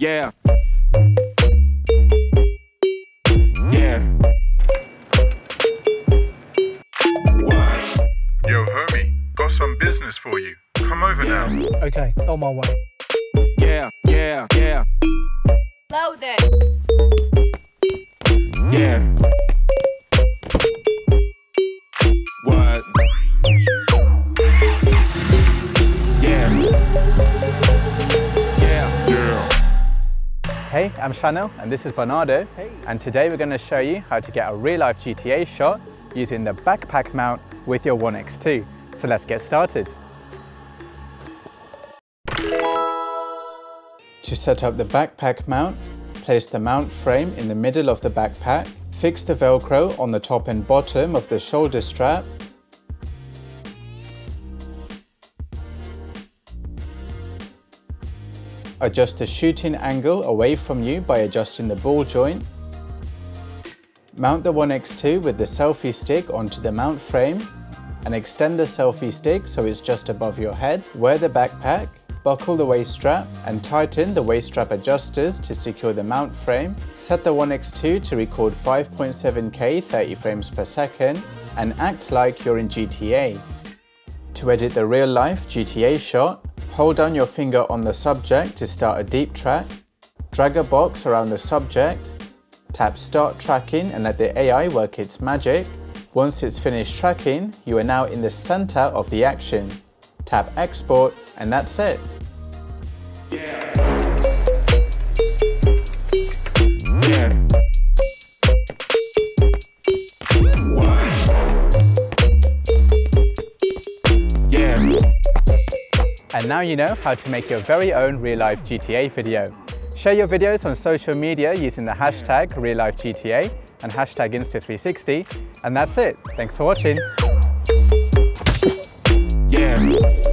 Yeah. Yeah. Yo, homie, got some business for you. Come over now. Okay, on my way. Yeah, yeah, yeah. Load it. Yeah. What? Yeah. Yeah. Yeah. Hey, I'm Chanel and this is Bernardo. Hey. And today we're going to show you how to get a real-life GTA shot using the backpack mount with your ONE X2. So let's get started. To set up the backpack mount, place the mount frame in the middle of the backpack, fix the Velcro on the top and bottom of the shoulder strap, adjust the shooting angle away from you by adjusting the ball joint, mount the ONE X2 with the selfie stick onto the mount frame and extend the selfie stick so it's just above your head, wear the backpack, buckle the waist strap and tighten the waist strap adjusters to secure the mount frame. Set the ONE X2 to record 5.7K 30 frames per second and act like you're in GTA. To edit the real-life GTA shot, hold down your finger on the subject to start a deep track, drag a box around the subject, tap start tracking and let the AI work its magic. Once it's finished tracking, you are now in the center of the action. Tap export and that's it. Yeah. Yeah. Yeah. And now you know how to make your very own real-life GTA video. Share your videos on social media using the hashtag reallifegta and hashtag Insta360. And that's it. Thanks for watching. Yeah.